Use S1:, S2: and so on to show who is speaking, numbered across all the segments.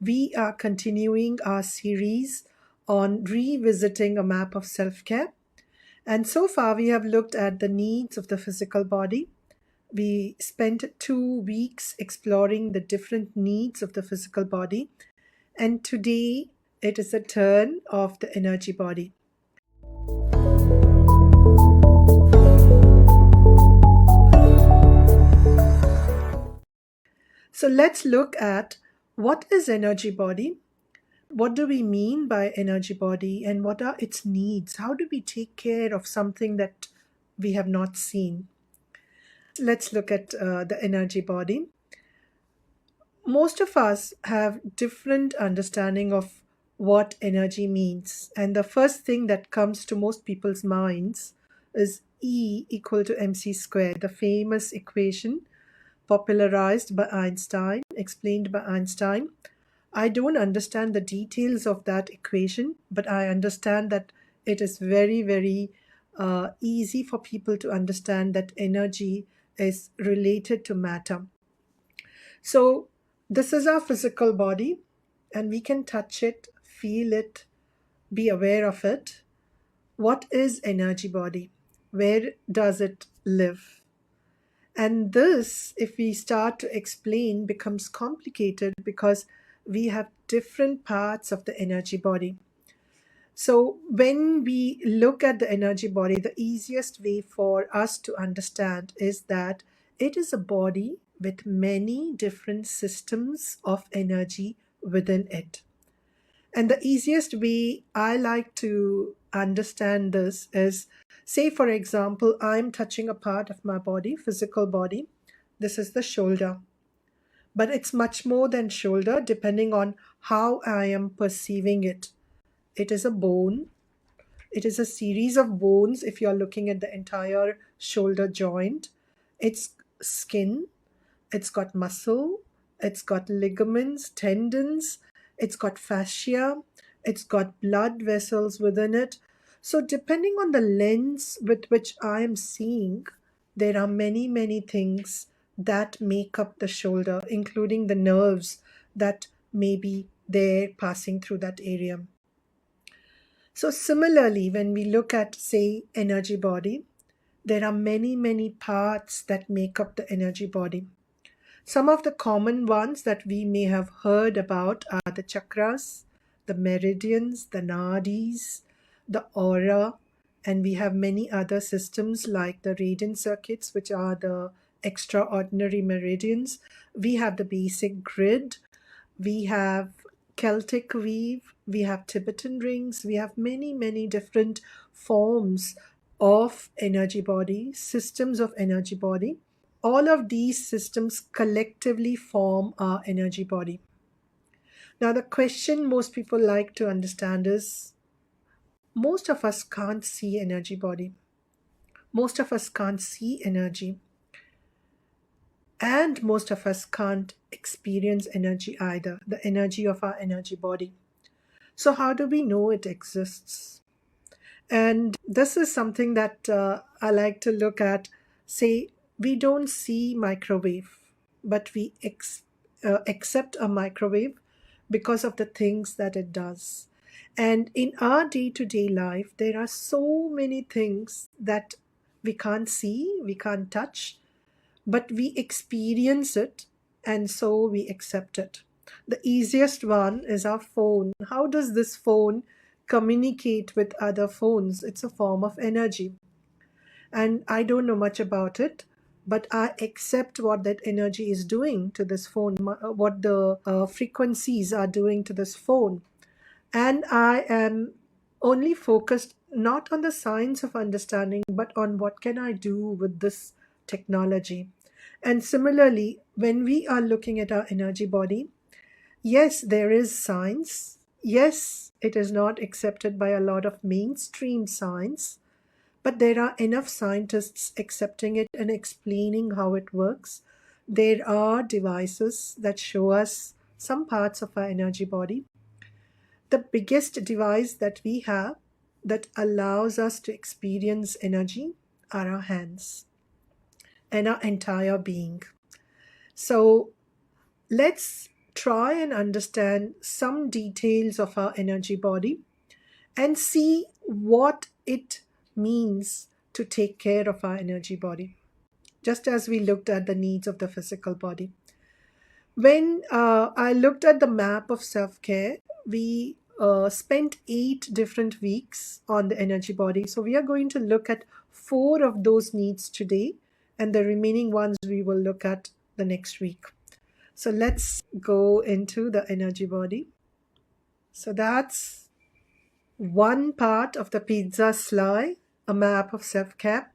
S1: We are continuing our series on revisiting a map of self-care. And so far, we have looked at the needs of the physical body. We spent 2 weeks exploring the different needs of the physical body. And today, it is the turn of the energy body. So let's look at what is energy body, what do we mean by energy body, and what are its needs? How do we take care of something that we have not seen? Let's look at the energy body. Most of us have different understanding of what energy means, and the first thing that comes to most people's minds is E equal to mc squared, the famous equation popularized by Einstein, explained by Einstein. I don't understand the details of that equation, but I understand that it is very, very easy for people to understand that energy is related to matter. So, this is our physical body, and we can touch it, feel it, be aware of it. What is energy body? Where does it live? And this, if we start to explain, becomes complicated because we have different parts of the energy body. So, when we look at the energy body, the easiest way for us to understand is that it is a body with many different systems of energy within it. And the easiest way I like to understand this is, say, for example, I'm touching a part of my body, physical body. This is the shoulder. But it's much more than shoulder, depending on how I am perceiving it. It is a bone. It is a series of bones if you're looking at the entire shoulder joint. It's skin. It's got muscle. It's got ligaments, tendons. It's got fascia. It's got blood vessels within it. So, depending on the lens with which I am seeing, there are many, many things that make up the shoulder, including the nerves that may be there passing through that area. So, similarly, when we look at, say, energy body, there are many, many parts that make up the energy body. Some of the common ones that we may have heard about are the chakras, the meridians, the nadis, the aura, and we have many other systems like the radiant circuits, which are the extraordinary meridians. We have the basic grid, we have Celtic weave, we have Tibetan rings, we have many, many different forms of energy body, systems of energy body. All of these systems collectively form our energy body. Now, the question most people like to understand is, most of us can't see energy body. Most of us can't see energy. And most of us can't experience energy either, the energy of our energy body. So, how do we know it exists? And this is something that I like to look at. Say, we don't see microwave, but we accept a microwave because of the things that it does. And in our day-to-day life, there are so many things that we can't see, we can't touch, but we experience it, and so we accept it. The easiest one is our phone. How does this phone communicate with other phones? It's a form of energy. And I don't know much about it, but I accept what that energy is doing to this phone, what the frequencies are doing to this phone. And I am only focused not on the science of understanding, but on what can I do with this technology. And similarly, when we are looking at our energy body, yes, there is science. Yes, it is not accepted by a lot of mainstream science, but there are enough scientists accepting it and explaining how it works. There are devices that show us some parts of our energy body. The biggest device that we have that allows us to experience energy are our hands and our entire being. So let's try and understand some details of our energy body and see what it means to take care of our energy body, just as we looked at the needs of the physical body. When I looked at the map of self care, we spent 8 different weeks on the energy body. So we are going to look at 4 of those needs today, and the remaining ones we will look at the next week. So let's go into the energy body. So that's one part of the pizza slice, a map of self care.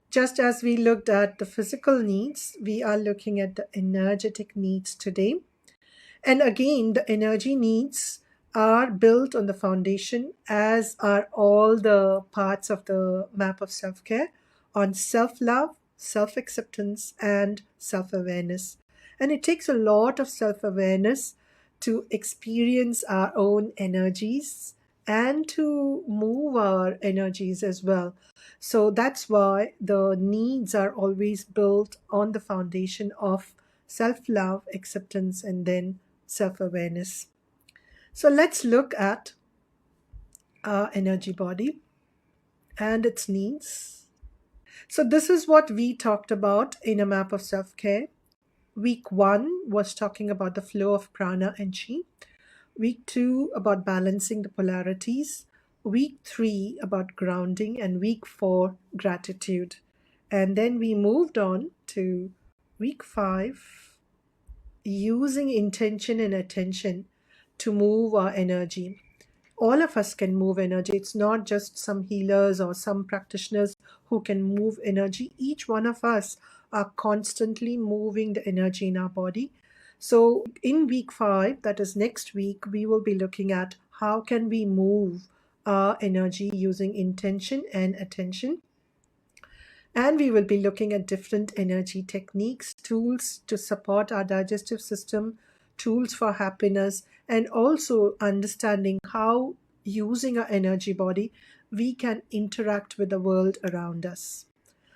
S1: Just as we looked at the physical needs, we are looking at the energetic needs today. And again, the energy needs are built on the foundation, as are all the parts of the map of self care, on self love, self acceptance, and self awareness. And it takes a lot of self awareness to experience our own energies and to move our energies as well. So that's why the needs are always built on the foundation of self love, acceptance, and then self awareness. So let's look at our energy body and its needs. So, this is what we talked about in a map of self care. Week 1 was talking about the flow of prana and chi. Week 2 about balancing the polarities. Week 3 about grounding, and week 4 gratitude. And then we moved on to week 5, using intention and attention to move our energy. All of us can move energy. It's not just some healers or some practitioners who can move energy. Each one of us are constantly moving the energy in our body. So in week 5, that is next week, we will be looking at how can we move our energy using intention and attention. And we will be looking at different energy techniques, tools to support our digestive system, tools for happiness, and also understanding how, using our energy body, we can interact with the world around us.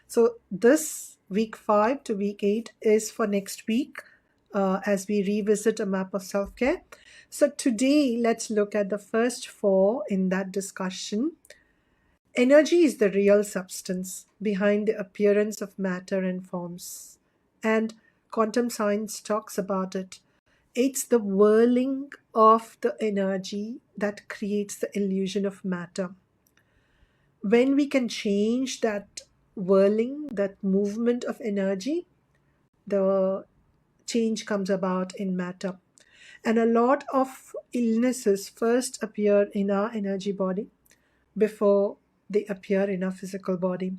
S1: So this week 5 to week 8 is for next week, as we revisit a map of self-care. So today, let's look at the first 4 in that discussion. Energy is the real substance behind the appearance of matter and forms. And quantum science talks about it. It's the whirling of the energy that creates the illusion of matter. When we can change that whirling, that movement of energy, the change comes about in matter. And a lot of illnesses first appear in our energy body before they appear in our physical body.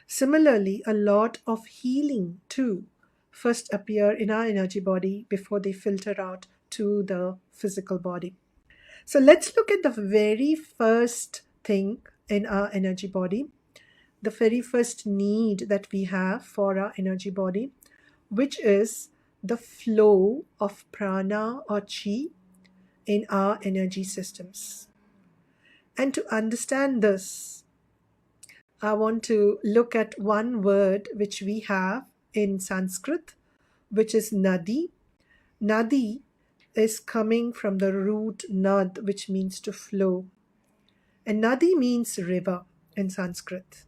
S1: Similarly, a lot of healing too first appear in our energy body before they filter out to the physical body. So let's look at the very first thing in our energy body, the very first need that we have for our energy body, which is the flow of prana or chi in our energy systems. And to understand this, I want to look at one word which we have in Sanskrit, which is nadi. Nadi is coming from the root nad, which means to flow. And nadi means river in Sanskrit.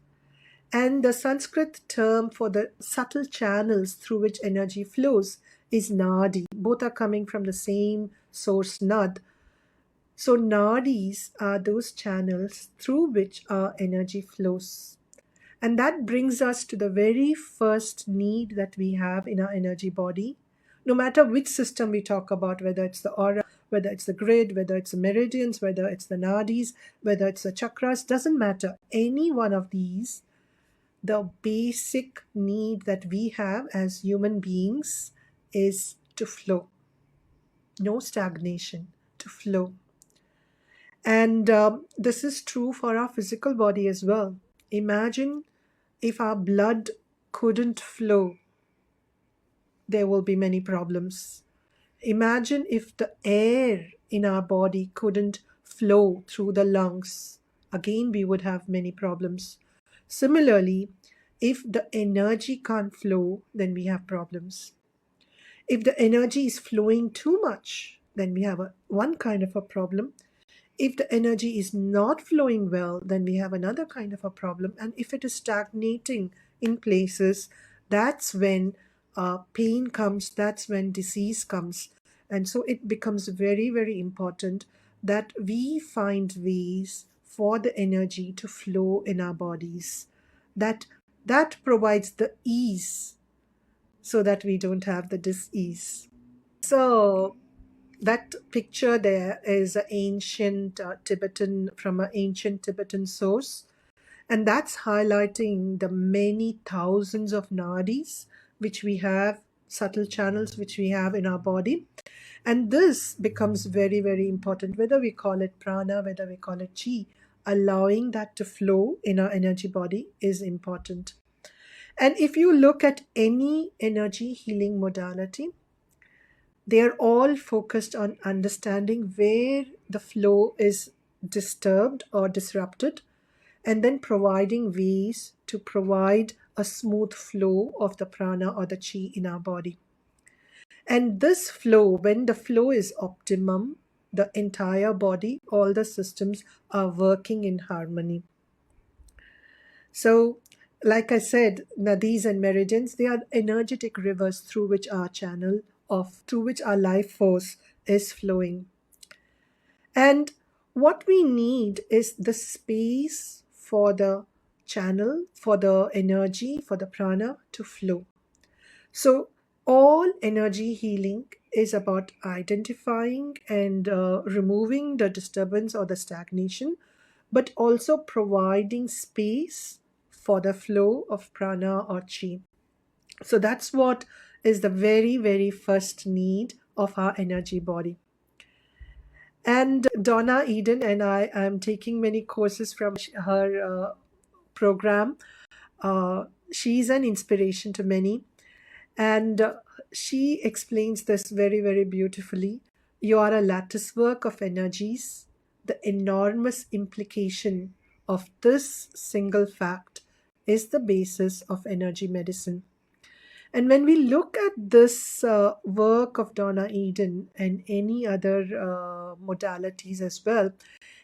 S1: And the Sanskrit term for the subtle channels through which energy flows is nadi. Both are coming from the same source, nad. So nadis are those channels through which our energy flows. And that brings us to the very first need that we have in our energy body. No matter which system we talk about, whether it's the aura, whether it's the grid, whether it's the meridians, whether it's the nadis, whether it's the chakras, doesn't matter. Any one of these, the basic need that we have as human beings is to flow. No stagnation, to flow. And this is true for our physical body as well. Imagine if our blood couldn't flow, there will be many problems. Imagine if the air in our body couldn't flow through the lungs. Again, we would have many problems. Similarly, if the energy can't flow, then we have problems. If the energy is flowing too much, then we have one kind of a problem. If the energy is not flowing well, then we have another kind of a problem. And if it is stagnating in places, that's when pain comes, that's when disease comes. And so it becomes very, very important that we find ways for the energy to flow in our bodies. That provides the ease so that we don't have the dis-ease. So that picture there is an ancient Tibetan, from an ancient Tibetan source, and that's highlighting the many thousands of nadis which we have, subtle channels which we have in our body. And this becomes very, very important, whether we call it prana, whether we call it chi. Allowing that to flow in our energy body is important. And if you look at any energy healing modality, they are all focused on understanding where the flow is disturbed or disrupted, and then providing ways to provide a smooth flow of the prana or the chi in our body. And this flow, when the flow is optimum, the entire body, all the systems are working in harmony. So, like I said, nadis and meridians, they are energetic rivers through which our channel through which our life force is flowing. And what we need is the space for the channel, for the energy, for the prana to flow. So all energy healing is about identifying and removing the disturbance or the stagnation, but also providing space for the flow of prana or chi. So that's what is the very, very first need of our energy body. And Donna Eden, and I am taking many courses from her program. She's an inspiration to many. And she explains this very, very beautifully. You are a lattice work of energies. The enormous implication of this single fact is the basis of energy medicine. And when we look at this work of Donna Eden and any other modalities as well,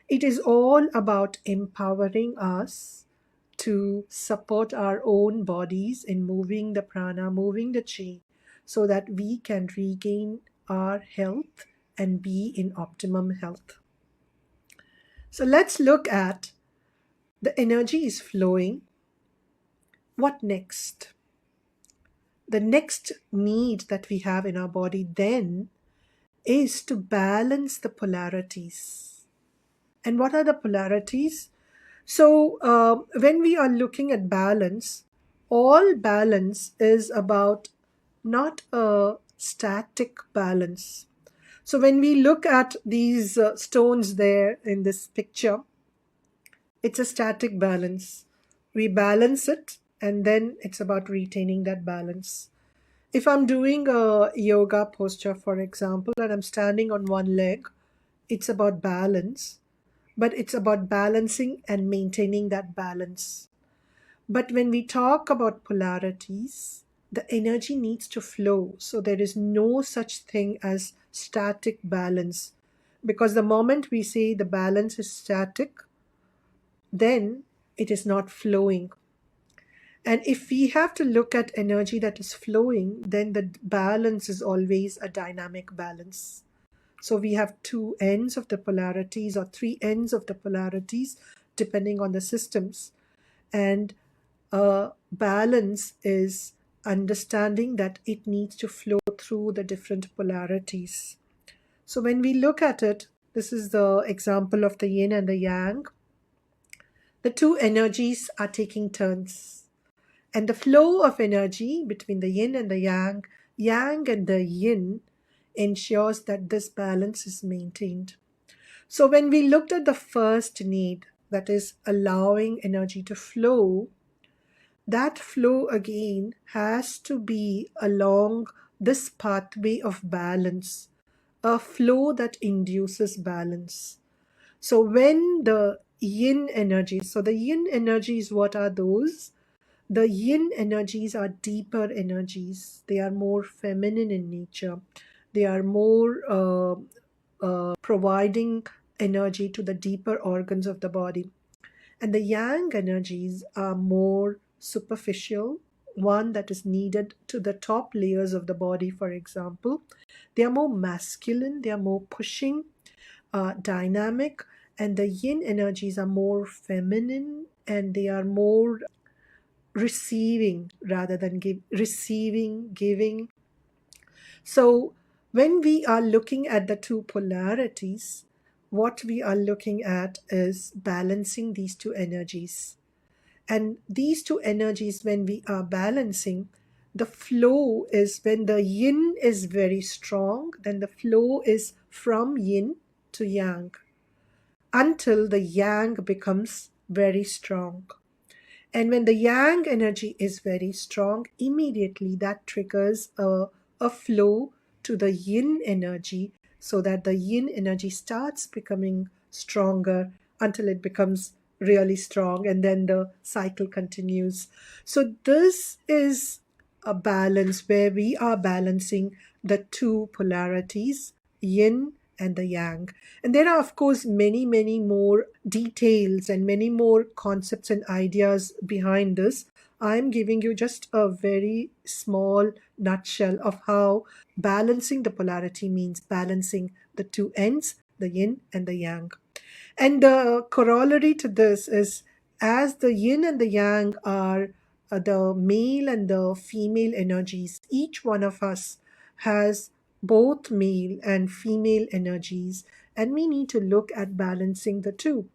S1: it is all about empowering us to support our own bodies in moving the prana, moving the chi, so that we can regain our health and be in optimum health. So let's look at the energy is flowing. What next? The next need that we have in our body then is to balance the polarities. And what are the polarities? So when we are looking at balance, all balance is about not a static balance. So when we look at these stones there in this picture, it's a static balance. We balance it, and then it's about retaining that balance. If I'm doing a yoga posture, for example, and I'm standing on one leg, it's about balance, but it's about balancing and maintaining that balance. But when we talk about polarities, the energy needs to flow. So there is no such thing as static balance. Because the moment we say the balance is static, then it is not flowing. And if we have to look at energy that is flowing, then the balance is always a dynamic balance. So we have two ends of the polarities or three ends of the polarities, depending on the systems. And balance is understanding that it needs to flow through the different polarities. So when we look at it, this is the example of the yin and the yang. The two energies are taking turns. And the flow of energy between the yin and the yang, yang and the yin, ensures that this balance is maintained. So when we looked at the first need, that is allowing energy to flow, that flow again has to be along this pathway of balance, a flow that induces balance. So when the yin energies, so the yin energies, what are those? The yin energies are deeper energies. They are more feminine in nature. They are more providing energy to the deeper organs of the body. And the yang energies are more superficial, one that is needed to the top layers of the body, for example. They are more masculine, they are more pushing, dynamic, and the yin energies are more feminine and they are more receiving rather than receiving, giving. So when we are looking at the two polarities, what we are looking at is balancing these two energies. And these two energies, when we are balancing, the flow is when the yin is very strong, then the flow is from yin to yang until the yang becomes very strong. And when the yang energy is very strong, immediately that triggers a flow to the yin energy so that the yin energy starts becoming stronger until it becomes really strong, and then the cycle continues. So this is a balance where we are balancing the two polarities, yin and the yang. And there are, of course, many, many more details and many more concepts and ideas behind this. I'm giving you just a very small nutshell of how balancing the polarity means balancing the two ends, the yin and the yang. And the corollary to this is, as the yin and the yang are the male and the female energies, each one of us has both male and female energies, and we need to look at balancing the two.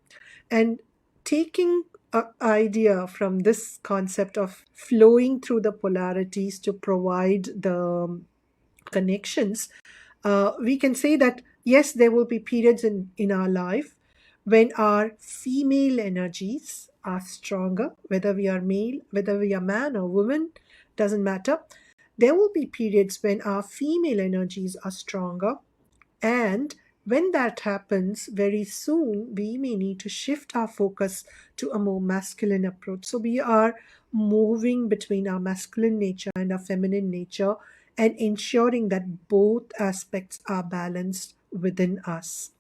S1: And taking an idea from this concept of flowing through the polarities to provide the connections, we can say that yes, there will be periods in our life when our female energies are stronger, whether we are male, whether we are man or woman, doesn't matter. There will be periods when our female energies are stronger, and when that happens, very soon we may need to shift our focus to a more masculine approach. So we are moving between our masculine nature and our feminine nature and ensuring that both aspects are balanced within us.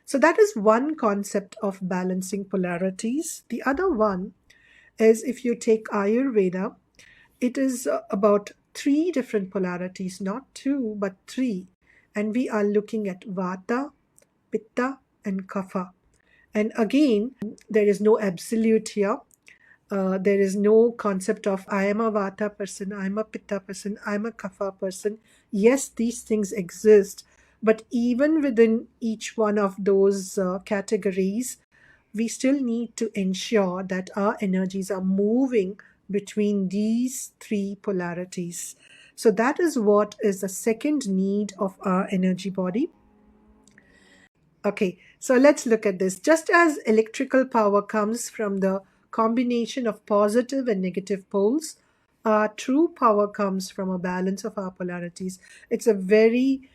S1: So that is one concept of balancing polarities. The other one is, if you take Ayurveda, it is about three different polarities, not two, but three. And we are looking at Vata, Pitta, and Kapha. And again, there is no absolute here. There is no concept of I am a Vata person, I am a Pitta person, I am a Kapha person. Yes, these things exist, but even within each one of those categories, we still need to ensure that our energies are moving between these three polarities. So that is what is the second need of our energy body. Okay, so let's look at this. Just as electrical power comes from the combination of positive and negative poles, our true power comes from a balance of our polarities. It's a very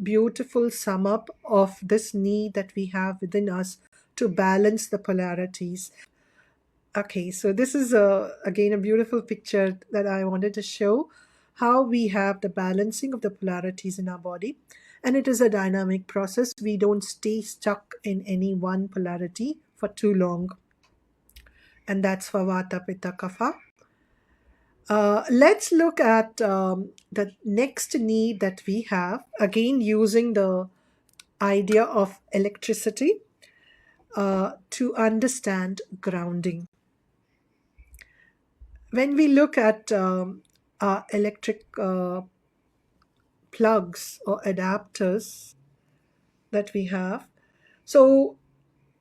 S1: beautiful sum up of this need that we have within us to balance the polarities. Okay, so this is again a beautiful picture that I wanted to show how we have the balancing of the polarities in our body. And it is a dynamic process. We don't stay stuck in any one polarity for too long. And that's for Vata, Pitta, Kapha. Let's look at the next need that we have, again using the idea of electricity to understand grounding. When we look at our electric plugs or adapters that we have, so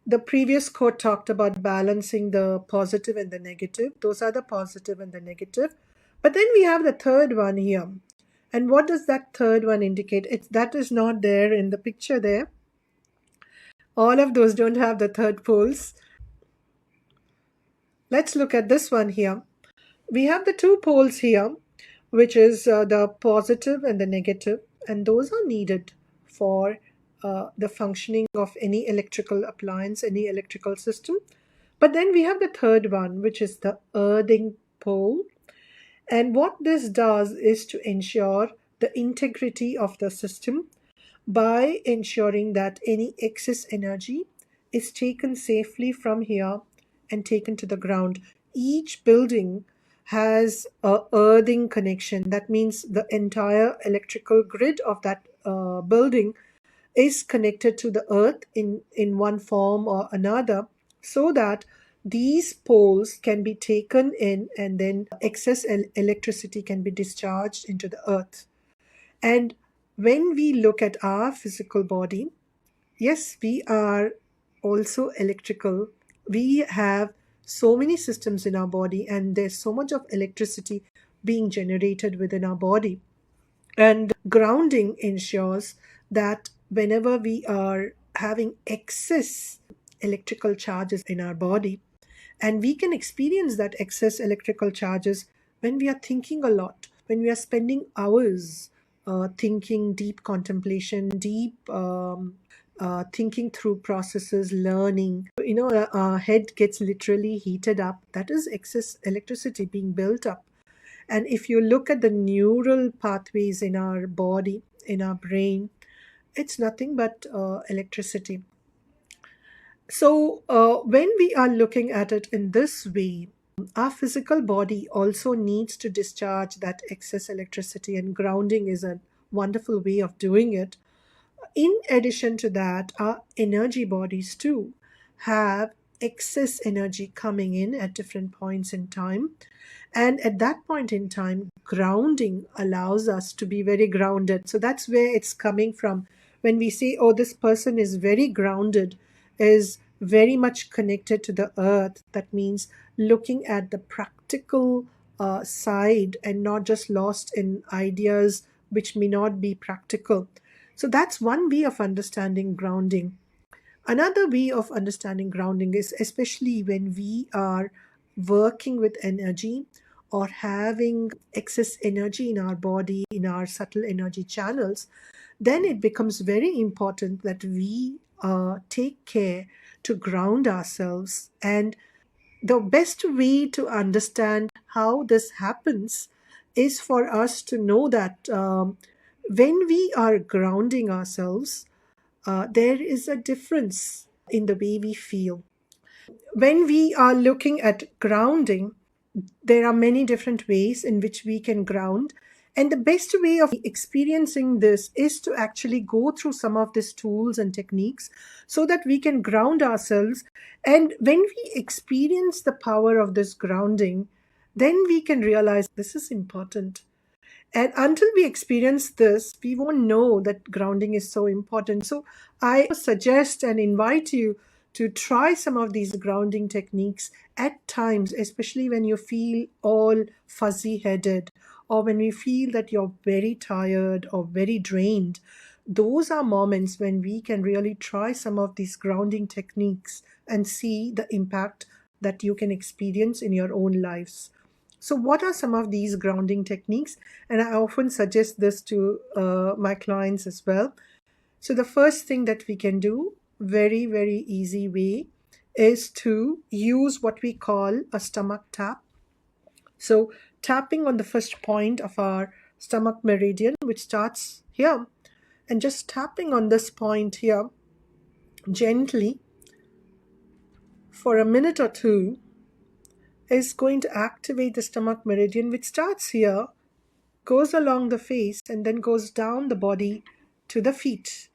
S1: the previous quote talked about balancing the positive and the negative. Those are the positive and the negative. But then we have the third one here. And what does that third one indicate? That is not there in the picture there. All of those don't have the third poles. Let's look at this one here. We have the two poles here, which is the positive and the negative, and those are needed for the functioning of any electrical appliance, any electrical system. But then we have the third one, which is the earthing pole. And what this does is to ensure the integrity of the system by ensuring that any excess energy is taken safely from here and taken to the ground. Each building has a earthing connection. That means the entire electrical grid of that building is connected to the earth in one form or another, so that these poles can be taken in and then excess electricity can be discharged into the earth. And when we look at our physical body, yes, we are also electrical. We have so many systems in our body, and there's so much of electricity being generated within our body. And grounding ensures that whenever we are having excess electrical charges in our body, and we can experience that excess electrical charges when we are thinking a lot, when we are spending hours thinking, deep contemplation, deep thinking through processes, learning. Our head gets literally heated up. That is excess electricity being built up. And if you look at the neural pathways in our body, in our brain, it's nothing but electricity. So, when we are looking at it in this way, our physical body also needs to discharge that excess electricity, and grounding is a wonderful way of doing it. In addition to that, our energy bodies too have excess energy coming in at different points in time. And at that point in time, grounding allows us to be very grounded. So that's where it's coming from. When we say, oh, this person is very grounded, is very much connected to the earth, that means looking at the practical side and not just lost in ideas which may not be practical. So that's one way of understanding grounding. Another way of understanding grounding is especially when we are working with energy or having excess energy in our body, in our subtle energy channels, then it becomes very important that we take care to ground ourselves. And the best way to understand how this happens is for us to know that when we are grounding ourselves, there is a difference in the way we feel. When we are looking at grounding, there are many different ways in which we can ground. And the best way of experiencing this is to actually go through some of these tools and techniques so that we can ground ourselves. And when we experience the power of this grounding, then we can realize this is important. And until we experience this, we won't know that grounding is so important. So I suggest and invite you to try some of these grounding techniques at times, especially when you feel all fuzzy headed or when we feel that you're very tired or very drained. Those are moments when we can really try some of these grounding techniques and see the impact that you can experience in your own lives. So, what are some of these grounding techniques? And I often suggest this to my clients as well. So, the first thing that we can do, very, very easy way, is to use what we call a stomach tap. So, tapping on the first point of our stomach meridian, which starts here, and just tapping on this point here gently for a minute or two is going to activate the stomach meridian, which starts here, goes along the face, and then goes down the body to the feet.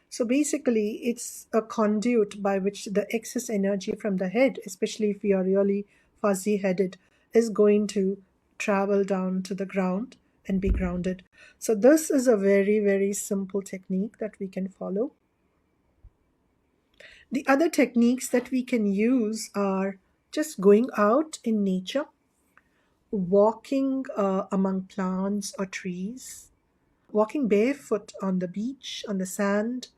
S1: So basically, it's a conduit by which the excess energy from the head, especially if we are really fuzzy headed, is going to travel down to the ground and be grounded. So this is a very, very simple technique that we can follow. The other techniques that we can use are just going out in nature, walking among plants or trees, walking barefoot on the beach, on the sand,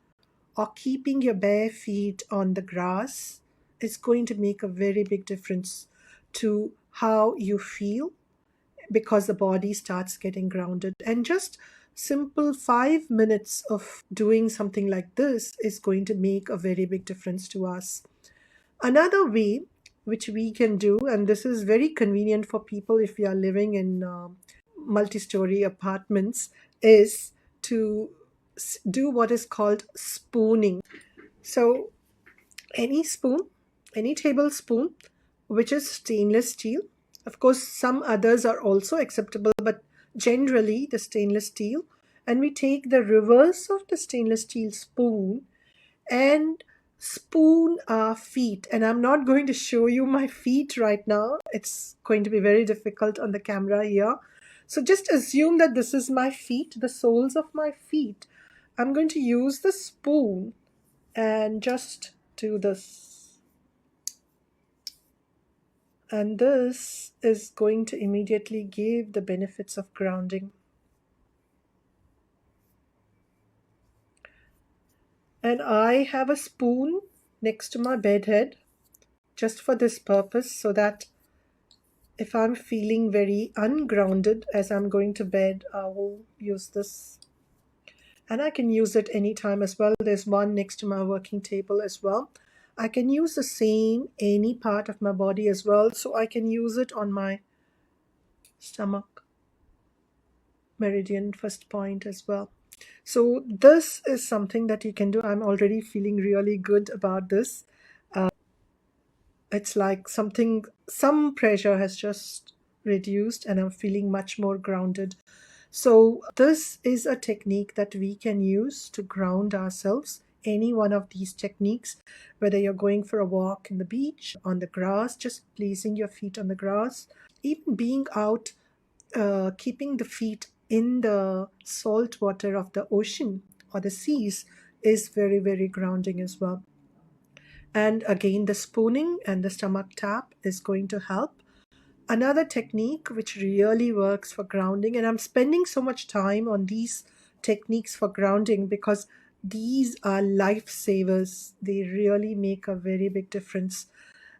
S1: or keeping your bare feet on the grass is going to make a very big difference to how you feel, because the body starts getting grounded. And just simple 5 minutes of doing something like this is going to make a very big difference to us. Another way which we can do, and this is very convenient for people if we are living in multi-story apartments, is to do what is called spooning. So any spoon, any tablespoon, which is stainless steel. Of course, some others are also acceptable, but generally the stainless steel. And we take the reverse of the stainless steel spoon and spoon our feet. And I'm not going to show you my feet right now. It's going to be very difficult on the camera here. So just assume that this is my feet, the soles of my feet. I'm going to use the spoon and just do this. And this is going to immediately give the benefits of grounding. And I have a spoon next to my bed head just for this purpose, so that if I'm feeling very ungrounded as I'm going to bed, I will use this. And I can use it anytime as well. There's one next to my working table as well. I can use the same any part of my body as well. So I can use it on my stomach, meridian, first point as well. So this is something that you can do. I'm already feeling really good about this. It's like some pressure has just reduced and I'm feeling much more grounded. So this is a technique that we can use to ground ourselves. Any one of these techniques, whether you're going for a walk in the beach, on the grass, just placing your feet on the grass, even being out, keeping the feet in the salt water of the ocean or the seas is very, very grounding as well. And again, the spooning and the stomach tap is going to help. Another technique which really works for grounding, and I'm spending so much time on these techniques for grounding because these are lifesavers. They really make a very big difference,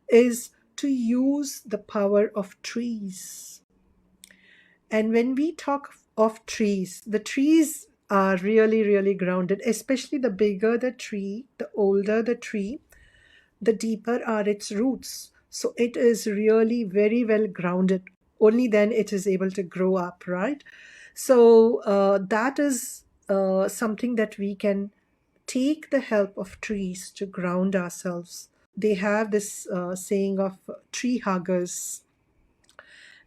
S1: is to use the power of trees. And when we talk of trees, the trees are really, really grounded, especially the bigger the tree, the older the tree, the deeper are its roots. So it is really very well grounded. Only then it is able to grow up, right? So that is something that we can take the help of trees to ground ourselves. They have this saying of tree huggers.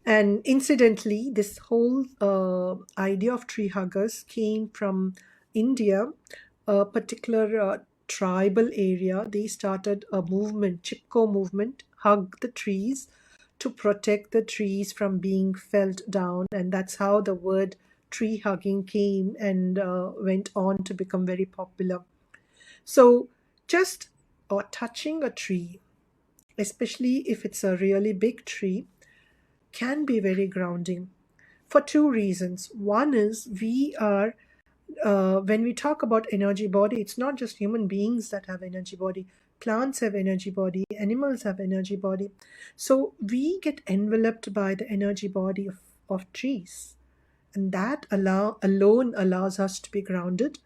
S1: And incidentally, this whole idea of tree huggers came from India, a particular tribal area. They started a movement, Chipko movement, hug the trees to protect the trees from being felled down. And that's how the word tree hugging came and went on to become very popular. So just touching a tree, especially if it's a really big tree, can be very grounding for two reasons. One is when we talk about energy body, it's not just human beings that have energy body. Plants have energy body, animals have energy body. So we get enveloped by the energy body of trees. And that alone allows us to be grounded.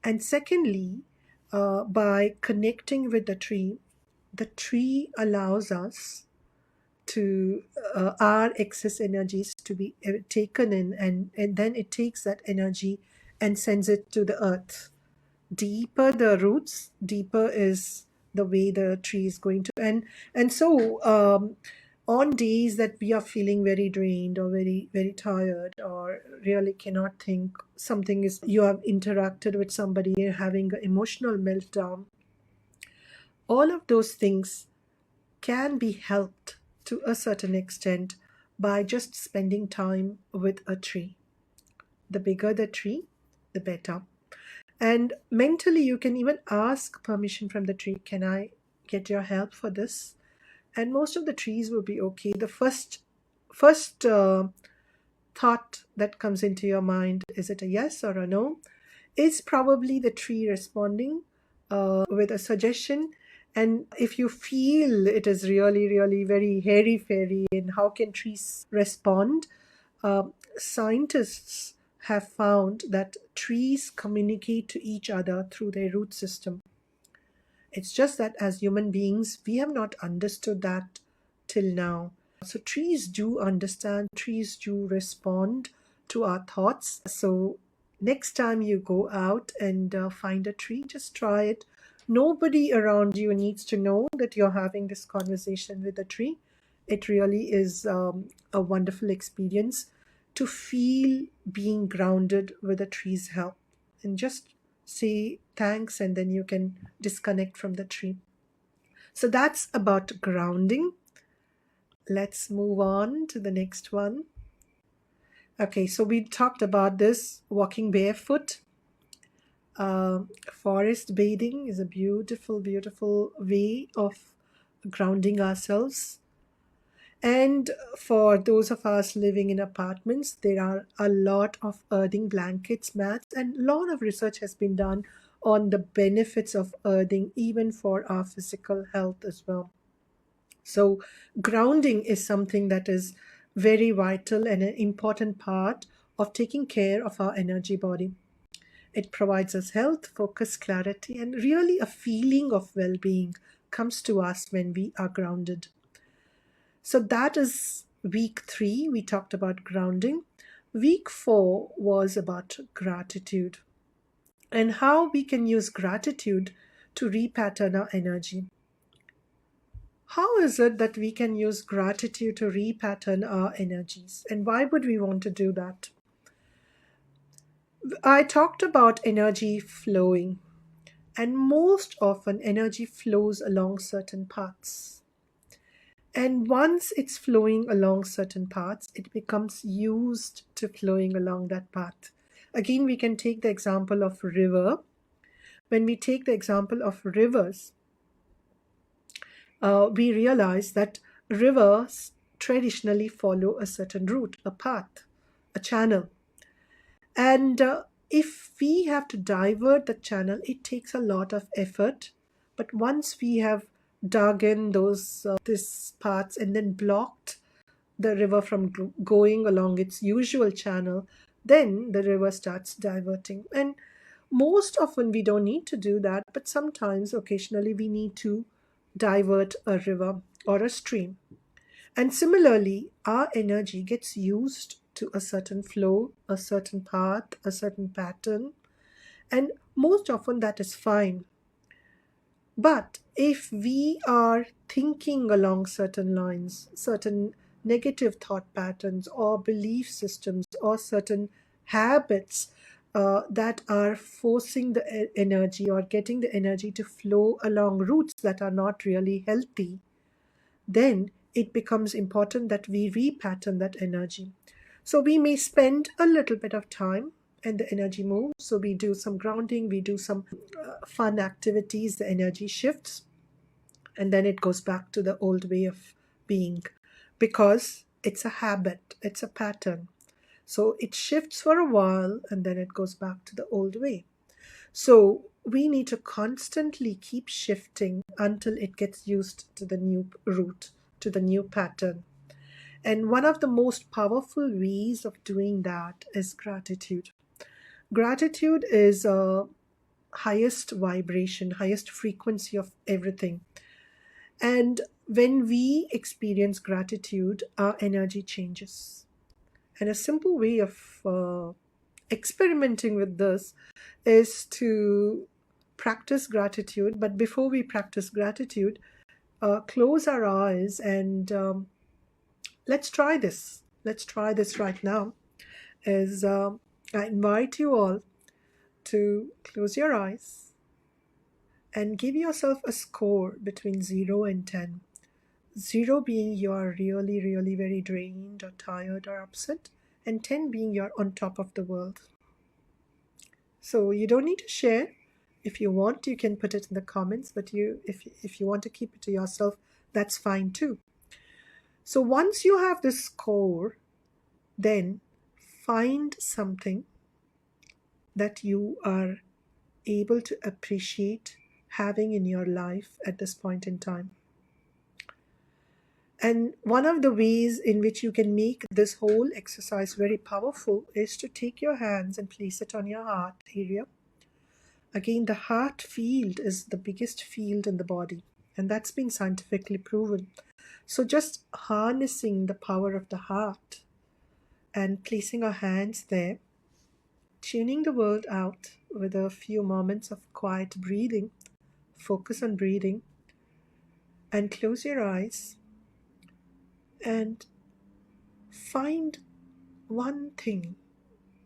S1: And secondly, by connecting with the tree allows us to our excess energies to be taken in, and then it takes that energy and sends it to the earth. Deeper the roots, deeper is the way the tree is going to. And so on days that we are feeling very drained or very, very tired or really cannot think, something is, you have interacted with somebody, you're having an emotional meltdown, all of those things can be helped to a certain extent by just spending time with a tree. The bigger the tree, the better. And mentally, you can even ask permission from the tree. Can I get your help for this? And most of the trees will be okay. The first thought that comes into your mind, is it a yes or a no? Is probably the tree responding with a suggestion. And if you feel it is really, really very hairy-fairy, and how can trees respond? Scientists have found that trees communicate to each other through their root system. It's just that as human beings, we have not understood that till now. So trees do understand, trees do respond to our thoughts. So next time you go out and find a tree, just try it. Nobody around you needs to know that you're having this conversation with a tree. It really is a wonderful experience to feel being grounded with a tree's help. And just say thanks, and then you can disconnect from the tree. So that's about grounding. Let's move on to the next one. Okay, so we talked about this walking barefoot. Forest bathing is a beautiful, beautiful way of grounding ourselves. And for those of us living in apartments, there are a lot of earthing blankets, mats, and a lot of research has been done on the benefits of earthing, even for our physical health as well. So, grounding is something that is very vital and an important part of taking care of our energy body. It provides us health, focus, clarity, and really a feeling of well being comes to us when we are grounded. So that is week 3. We talked about grounding. Week 4 was about gratitude and how we can use gratitude to repattern our energy. How is it that we can use gratitude to repattern our energies? And why would we want to do that? I talked about energy flowing, and most often energy flows along certain paths. And once it's flowing along certain paths, it becomes used to flowing along that path. Again, we can take the example of river. When we take the example of rivers, we realize that rivers traditionally follow a certain route, a path, a channel. And if we have to divert the channel, it takes a lot of effort. But once we have dug in these paths and then blocked the river from going along its usual channel, then the river starts diverting. And most often we don't need to do that, but sometimes, occasionally, we need to divert a river or a stream. And similarly, our energy gets used to a certain flow, a certain path, a certain pattern, and most often that is fine. But if we are thinking along certain lines, certain negative thought patterns or belief systems or certain habits that are forcing the energy or getting the energy to flow along routes that are not really healthy, then it becomes important that we repattern that energy. So we may spend a little bit of time and the energy moves. So we do some grounding, we do some fun activities, the energy shifts, and then it goes back to the old way of being because it's a habit, it's a pattern. So it shifts for a while and then it goes back to the old way. So we need to constantly keep shifting until it gets used to the new route, to the new pattern. And one of the most powerful ways of doing that is gratitude. Gratitude is a highest vibration, highest frequency of everything. And when we experience gratitude, our energy changes. And a simple way of experimenting with this is to practice gratitude. But before we practice gratitude, close our eyes and let's try this. Let's try this right now. I invite you all to close your eyes and give yourself a score between 0 and 10. 0 being you are really, really very drained or tired or upset, and 10 being you're on top of the world. So you don't need to share. If you want, you can put it in the comments, but if you want to keep it to yourself, that's fine too. So once you have this score, then find something that you are able to appreciate having in your life at this point in time. And one of the ways in which you can make this whole exercise very powerful is to take your hands and place it on your heart area. Again, the heart field is the biggest field in the body. And that's been scientifically proven. So just harnessing the power of the heart and placing our hands there, tuning the world out with a few moments of quiet breathing, focus on breathing, and close your eyes and find one thing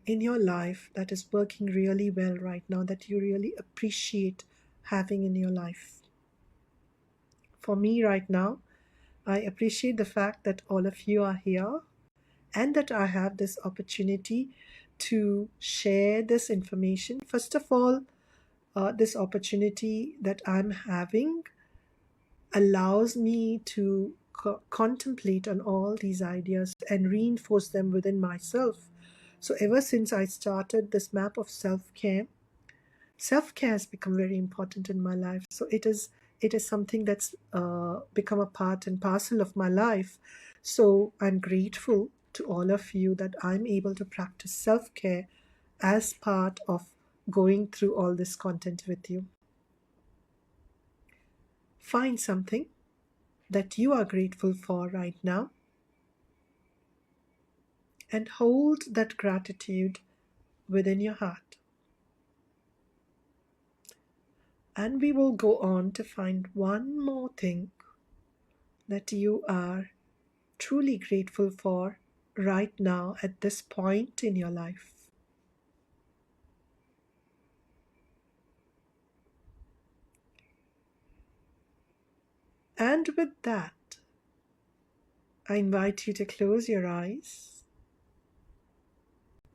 S1: in your life that is working really well right now that you really appreciate having in your life. For me right now, I appreciate the fact that all of you are here and that I have this opportunity to share this information. First of all, this opportunity that I'm having allows me to contemplate on all these ideas and reinforce them within myself. So ever since I started this map of self-care has become very important in my life. So it is something that's become a part and parcel of my life. So I'm grateful to all of you that I'm able to practice self-care as part of going through all this content with you. Find something that you are grateful for right now and hold that gratitude within your heart. And we will go on to find one more thing that you are truly grateful for right now at this point in your life. And with that, I invite you to close your eyes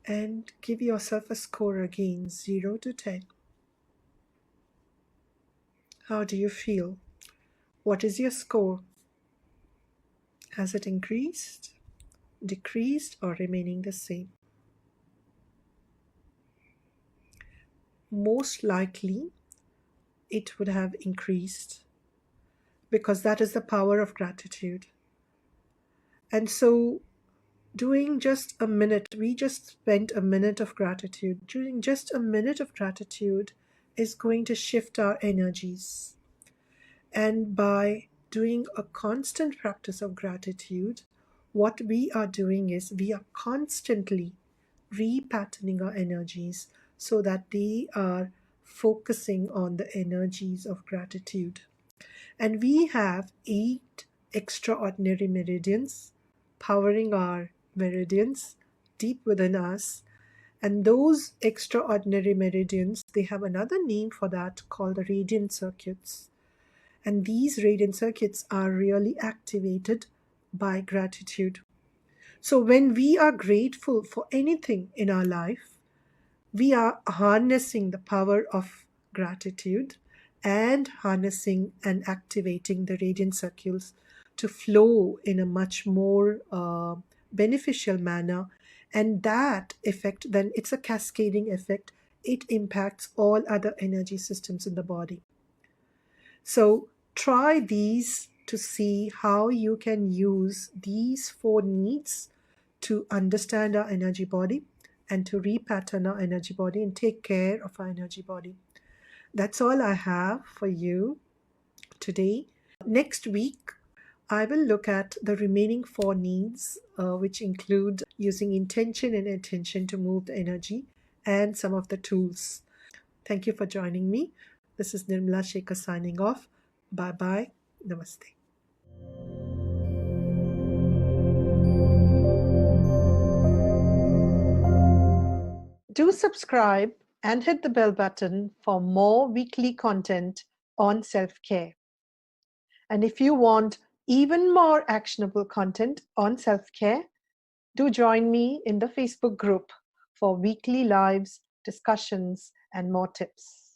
S1: and give yourself a score again, 0 to 10. How do you feel? What is your score? Has it increased, decreased, or remaining the same? Most likely, it would have increased because that is the power of gratitude. And so doing just a minute, we just spent a minute of gratitude. Doing just a minute of gratitude is going to shift our energies. And by doing a constant practice of gratitude, what we are doing is we are constantly repatterning our energies so that they are focusing on the energies of gratitude. And we have 8 extraordinary meridians powering our meridians deep within us. And those extraordinary meridians, they have another name for that called the radiant circuits. And these radiant circuits are really activated by gratitude. So when we are grateful for anything in our life, we are harnessing the power of gratitude and harnessing and activating the radiant circles to flow in a much more beneficial manner. And that effect, then it's a cascading effect. It impacts all other energy systems in the body. So try these to see how you can use these 4 needs to understand our energy body and to repattern our energy body and take care of our energy body. That's all I have for you today. Next week, I will look at the remaining 4 needs, which include using intention and attention to move the energy and some of the tools. Thank you for joining me. This is Nirmala Shekhar signing off. Bye-bye. Namaste. Do subscribe and hit the bell button for more weekly content on self-care. And if you want even more actionable content on self-care, do join me in the Facebook group for weekly lives, discussions, and more tips.